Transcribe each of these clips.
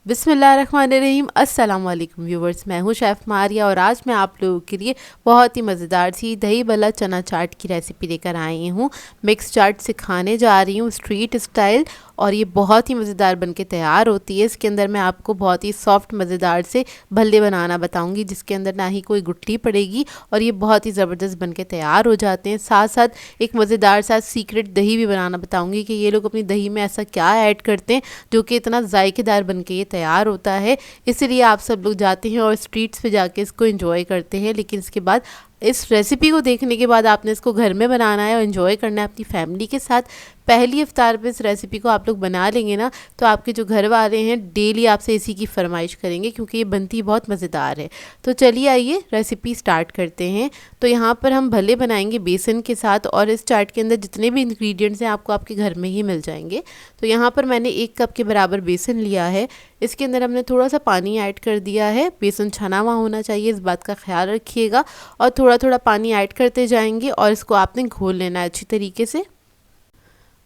बिस्मिल्लाहिर्रहमानिर्रहीम। अस्सलाम वालेकुम व्यूवर्स, मैं हूं शेफ़ मारिया और आज मैं आप लोगों के लिए बहुत ही मज़ेदार सी दही भल्ला चना चाट की रेसिपी लेकर आई हूं। मिक्स चाट सिखाने जा रही हूं स्ट्रीट स्टाइल, और ये बहुत ही मज़ेदार बनके तैयार होती है। इसके अंदर मैं आपको बहुत ही सॉफ्ट मज़ेदार से भल्ले बनाना बताऊंगी, जिसके अंदर ना ही कोई गुठली पड़ेगी और ये बहुत ही ज़बरदस्त बनके तैयार हो जाते हैं। साथ साथ एक मज़ेदार सा सीक्रेट दही भी बनाना बताऊंगी कि ये लोग अपनी दही में ऐसा क्या ऐड करते हैं जो कि इतना जायकेदार बनके ये तैयार होता है। इसलिए आप सब लोग जाते हैं और स्ट्रीट्स पे जाके इसको एंजॉय करते हैं, लेकिन इसके बाद इस रेसिपी को देखने के बाद आपने इसको घर में बनाना है और एंजॉय करना है अपनी फैमिली के साथ। पहली इफ्तार पे इस रेसिपी को आप लोग बना लेंगे ना, तो आपके जो घर वाले हैं डेली आपसे इसी की फरमाइश करेंगे, क्योंकि ये बनती बहुत मज़ेदार है। तो चलिए आइए रेसिपी स्टार्ट करते हैं। तो यहाँ पर हम भल्ले बनाएंगे बेसन के साथ, और इस चाट के अंदर जितने भी इंग्रेडिएंट्स हैं आपको आपके घर में ही मिल जाएंगे। तो यहाँ पर मैंने 1 कप के बराबर बेसन लिया है। इसके अंदर हमने थोड़ा सा पानी ऐड कर दिया है। बेसन छना हुआ होना चाहिए, इस बात का ख्याल रखिएगा। और थोड़ा थोड़ा पानी ऐड करते जाएंगे और इसको आपने घोल लेना है अच्छी तरीके से।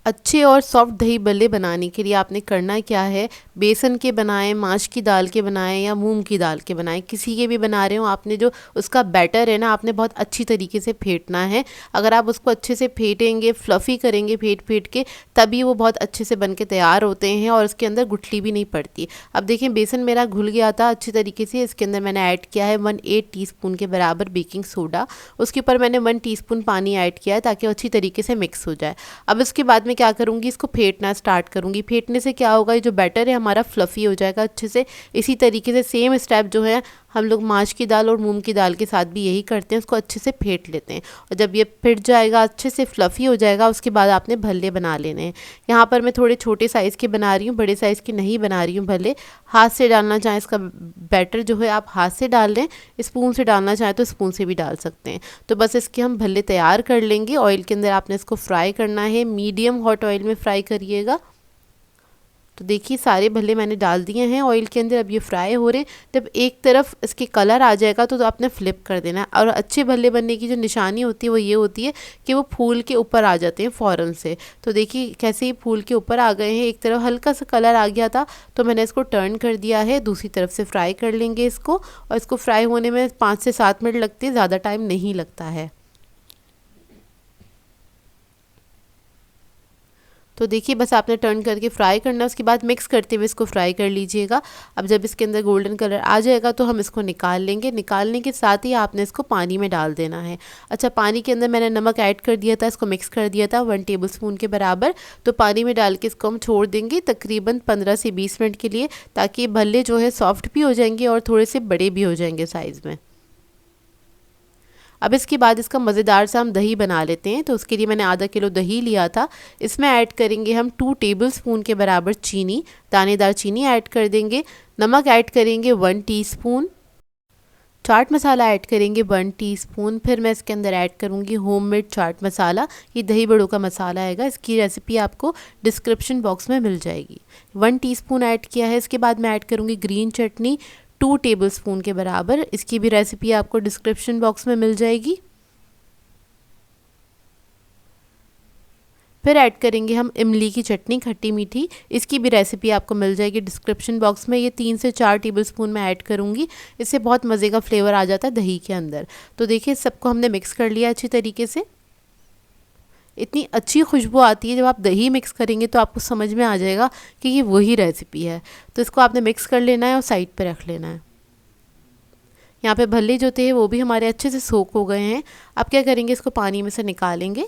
अच्छे और सॉफ्ट दही भल्ले बनाने के लिए आपने करना क्या है, बेसन के बनाएं, माश की दाल के बनाएं या मूंग की दाल के बनाएं, किसी के भी बना रहे हो, आपने जो उसका बैटर है ना, आपने बहुत अच्छी तरीके से फेंटना है। अगर आप उसको अच्छे से फेंटेंगे, फ्लफ़ी करेंगे फेंट फेंट के, तभी वो बहुत अच्छे से बन के तैयार होते हैं और उसके अंदर गुठली भी नहीं पड़ती। अब देखिए बेसन मेरा घुल गया था अच्छी तरीके से। इसके अंदर मैंने ऐड किया है 1/8 टीस्पून के बराबर बेकिंग सोडा। उसके ऊपर मैंने 1 टीस्पून पानी ऐड किया है ताकि वो अच्छी तरीके से मिक्स हो जाए। अब इसके बाद में क्या करूँगी, इसको फेंटना स्टार्ट करूँगी। फेंटने से क्या होगा, ये जो बैटर है हमारा फ्लफ़ी हो जाएगा अच्छे से। इसी तरीके से सेम स्टेप जो है हम लोग माश की दाल और मूंग की दाल के साथ भी यही करते हैं, उसको अच्छे से फेंट लेते हैं। और जब ये फिट जाएगा, अच्छे से फ्लफ़ी हो जाएगा, उसके बाद आपने भल्ले बना लेने हैं। यहाँ पर मैं थोड़े छोटे साइज़ के बना रही हूँ, बड़े साइज़ के नहीं बना रही हूँ भल्ले। हाथ से डालना चाहें इसका बैटर जो है आप हाथ से डाल लें, स्पून से डालना चाहें तो स्पून से भी डाल सकते हैं। तो बस इसके हम भल्ले तैयार कर लेंगे। ऑयल के अंदर आपने इसको फ्राई करना है, मीडियम हॉट ऑयल में फ्राई करिएगा। तो देखिए सारे भल्ले मैंने डाल दिए हैं ऑयल के अंदर, अब ये फ्राई हो रहे हैं। जब एक तरफ इसके कलर आ जाएगा तो आपने फ्लिप कर देना है। और अच्छे भल्ले बनने की जो निशानी होती है वो ये होती है कि वो फूल के ऊपर आ जाते हैं फ़ौरन से। तो देखिए कैसे ही फूल के ऊपर आ गए हैं, एक तरफ हल्का सा कलर आ गया था तो मैंने इसको टर्न कर दिया है, दूसरी तरफ से फ्राई कर लेंगे इसको। और इसको फ्राई होने में 5 से 7 मिनट लगते हैं, ज़्यादा टाइम नहीं लगता है। तो देखिए बस आपने टर्न करके फ्राई करना है, उसके बाद मिक्स करते हुए इसको फ्राई कर लीजिएगा। अब जब इसके अंदर गोल्डन कलर आ जाएगा तो हम इसको निकाल लेंगे। निकालने के साथ ही आपने इसको पानी में डाल देना है। अच्छा, पानी के अंदर मैंने नमक ऐड कर दिया था, इसको मिक्स कर दिया था 1 टेबलस्पून के बराबर। तो पानी में डाल के इसको हम छोड़ देंगे तकरीबन 15 से 20 मिनट के लिए, ताकि भल्ले जो है सॉफ्ट भी हो जाएंगे और थोड़े से बड़े भी हो जाएंगे साइज़ में। अब इसके बाद इसका मज़ेदार सा हम दही बना लेते हैं। तो उसके लिए मैंने आधा किलो दही लिया था। इसमें ऐड करेंगे हम 2 टेबलस्पून के बराबर चीनी, दानेदार चीनी ऐड कर देंगे। नमक ऐड करेंगे 1 टीस्पून। चाट मसाला ऐड करेंगे 1 टीस्पून। फिर मैं इसके अंदर ऐड करूँगी होममेड चाट मसाला। ये दही बड़ों का मसाला आएगा, इसकी रेसिपी आपको डिस्क्रिप्शन बॉक्स में मिल जाएगी। 1 टीस्पून ऐड किया है। इसके बाद मैं ऐड करूँगी ग्रीन चटनी 2 टेबलस्पून के बराबर, इसकी भी रेसिपी आपको डिस्क्रिप्शन बॉक्स में मिल जाएगी। फिर ऐड करेंगे हम इमली की चटनी खट्टी मीठी, इसकी भी रेसिपी आपको मिल जाएगी डिस्क्रिप्शन बॉक्स में। ये 3 से 4 टेबलस्पून मैं ऐड करूँगी, इससे बहुत मज़े का फ्लेवर आ जाता है दही के अंदर। तो देखिए सबको हमने मिक्स कर लिया अच्छी तरीके से। इतनी अच्छी खुशबू आती है जब आप दही मिक्स करेंगे, तो आपको समझ में आ जाएगा कि ये वही रेसिपी है। तो इसको आपने मिक्स कर लेना है और साइड पर रख लेना है। यहाँ पे भल्ले जो थे वो भी हमारे अच्छे से सोक हो गए हैं। अब क्या करेंगे, इसको पानी में से निकालेंगे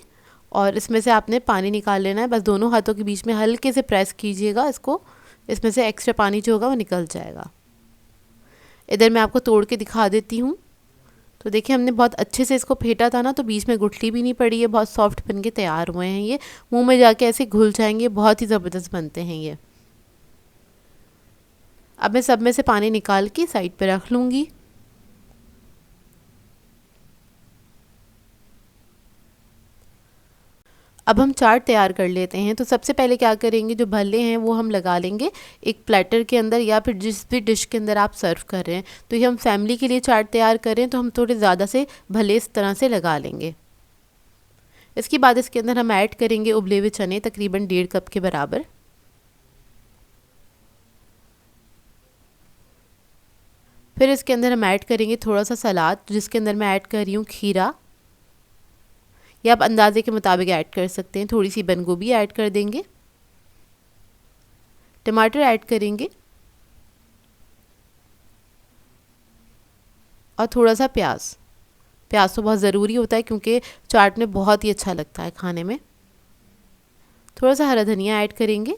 और इसमें से आपने पानी निकाल लेना है। बस दोनों हाथों के बीच में हल्के से प्रेस कीजिएगा इसको, इसमें से एक्स्ट्रा पानी जो होगा वो निकल जाएगा। इधर मैं आपको तोड़ के दिखा देती हूँ। तो देखिए हमने बहुत अच्छे से इसको फेंटा था ना, तो बीच में गुठली भी नहीं पड़ी है, बहुत सॉफ्ट बन के तैयार हुए हैं। ये मुँह में जाके ऐसे घुल जाएंगे, बहुत ही ज़बरदस्त बनते हैं ये। अब मैं सब में से पानी निकाल के साइड पर रख लूँगी। अब हम चाट तैयार कर लेते हैं। तो सबसे पहले क्या करेंगे, जो भल्ले हैं वो हम लगा लेंगे एक प्लेटर के अंदर, या फिर जिस भी डिश के अंदर आप सर्व कर रहे हैं। तो ये हम फैमिली के लिए चाट तैयार कर रहे हैं, तो हम थोड़े ज़्यादा से भल्ले इस तरह से लगा लेंगे। इसके बाद इसके अंदर हम ऐड करेंगे उबले हुए चने तकरीबन 1.5 कप के बराबर। फिर इसके अंदर हम ऐड करेंगे थोड़ा सा सलाद, जिसके अंदर मैं ऐड कर रही हूँ खीरा, या आप अंदाजे के मुताबिक ऐड कर सकते हैं। थोड़ी सी बंद गोभी ऐड कर देंगे, टमाटर ऐड करेंगे और थोड़ा सा प्याज। प्याज तो बहुत ज़रूरी होता है क्योंकि चाट में बहुत ही अच्छा लगता है खाने में। थोड़ा सा हरा धनिया ऐड करेंगे।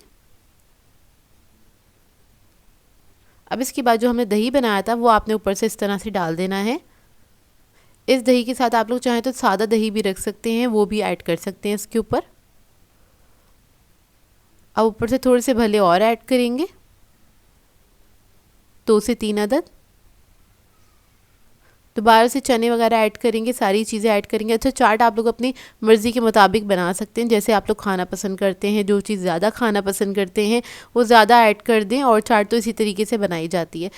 अब इसके बाद जो हमने दही बनाया था वो आपने ऊपर से इस तरह से डाल देना है। इस दही के साथ आप लोग चाहें तो सादा दही भी रख सकते हैं, वो भी ऐड कर सकते हैं इसके ऊपर। अब ऊपर से थोड़े से भले और ऐड करेंगे, 2 से 3 अदद। दोबारा से चने वगैरह ऐड करेंगे, सारी चीज़ें ऐड करेंगे। अच्छा, चाट आप लोग अपनी मर्ज़ी के मुताबिक बना सकते हैं, जैसे आप लोग खाना पसंद करते हैं। जो चीज़ ज़्यादा खाना पसंद करते हैं वो ज़्यादा ऐड कर दें, और चाट तो इसी तरीके से बनाई जाती है।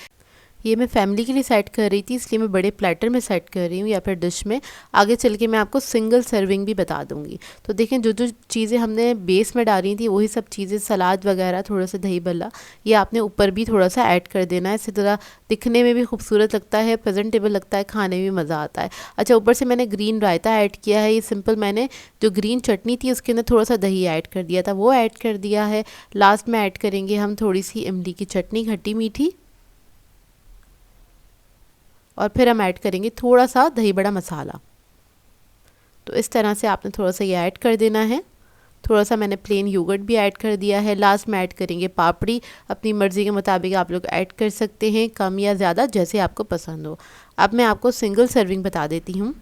ये मैं फैमिली के लिए सेट कर रही थी, इसलिए मैं बड़े प्लेटर में सेट कर रही हूँ या फिर डिश में। आगे चल के मैं आपको सिंगल सर्विंग भी बता दूँगी। तो देखें, जो जो चीज़ें हमने बेस में डाली थी वही सब चीज़ें, सलाद वगैरह, थोड़ा सा दही भल्ला, ये आपने ऊपर भी थोड़ा सा ऐड कर देना है। इससे थोड़ा दिखने में भी खूबसूरत लगता है, प्रेजेंटेबल लगता है, खाने में भी मज़ा आता है। अच्छा, ऊपर से मैंने ग्रीन रायता ऐड किया है। ये सिंपल मैंने जो ग्रीन चटनी थी उसके अंदर थोड़ा सा दही ऐड कर दिया था, वो ऐड कर दिया है। लास्ट में ऐड करेंगे हम थोड़ी सी इमली की चटनी, खट्टी मीठी, और फिर हम ऐड करेंगे थोड़ा सा दही बड़ा मसाला। तो इस तरह से आपने थोड़ा सा ये ऐड कर देना है। थोड़ा सा मैंने प्लेन योगर्ट भी ऐड कर दिया है। लास्ट में ऐड करेंगे पापड़ी, अपनी मर्ज़ी के मुताबिक आप लोग ऐड कर सकते हैं, कम या ज़्यादा जैसे आपको पसंद हो। अब मैं आपको सिंगल सर्विंग बता देती हूँ।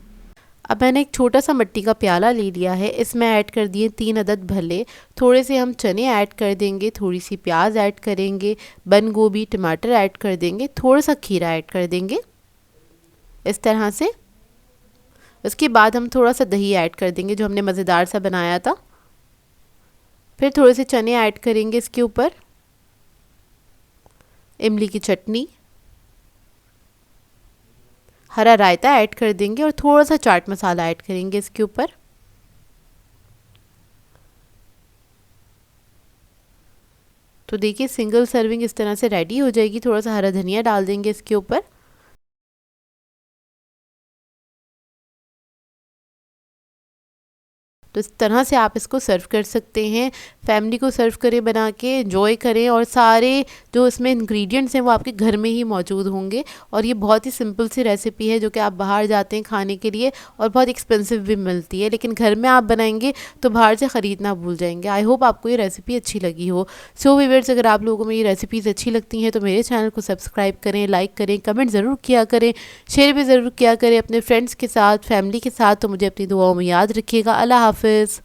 अब मैंने एक छोटा सा मिट्टी का प्याला ले लिया है, इसमें ऐड कर दिए 3 अदद भल्ले, थोड़े से हम चने ऐड कर देंगे, थोड़ी सी प्याज ऐड करेंगे, बंद गोभी, टमाटर ऐड कर देंगे, थोड़ा सा खीरा ऐड कर देंगे इस तरह से। उसके बाद हम थोड़ा सा दही ऐड कर देंगे जो हमने मज़ेदार सा बनाया था। फिर थोड़े से चने ऐड करेंगे इसके ऊपर, इमली की चटनी, हरा रायता ऐड कर देंगे और थोड़ा सा चाट मसाला ऐड करेंगे इसके ऊपर। तो देखिए, सिंगल सर्विंग इस तरह से रेडी हो जाएगी। थोड़ा सा हरा धनिया डाल देंगे इसके ऊपर। तो इस तरह से आप इसको सर्व कर सकते हैं। फैमिली को सर्व करें, बना के एंजॉय करें, और सारे जो इसमें इंग्रेडिएंट्स हैं वो आपके घर में ही मौजूद होंगे। और ये बहुत ही सिंपल सी रेसिपी है जो कि आप बाहर जाते हैं खाने के लिए और बहुत एक्सपेंसिव भी मिलती है, लेकिन घर में आप बनाएंगे तो बाहर से ख़रीदना भूल जाएंगे। आई होप आपको ये रेसिपी अच्छी लगी हो। सो व्यूअर्स, अगर आप लोगों को ये रेसिपीज़ अच्छी लगती हैं तो मेरे चैनल को सब्सक्राइब करें, लाइक करें, कमेंट ज़रूर किया करें, शेयर भी ज़रूर किया करें अपने फ्रेंड्स के साथ, फैमिली के साथ। तो मुझे अपनी दुआओं में याद रखिएगा। अल्लाह हाफ़िज़।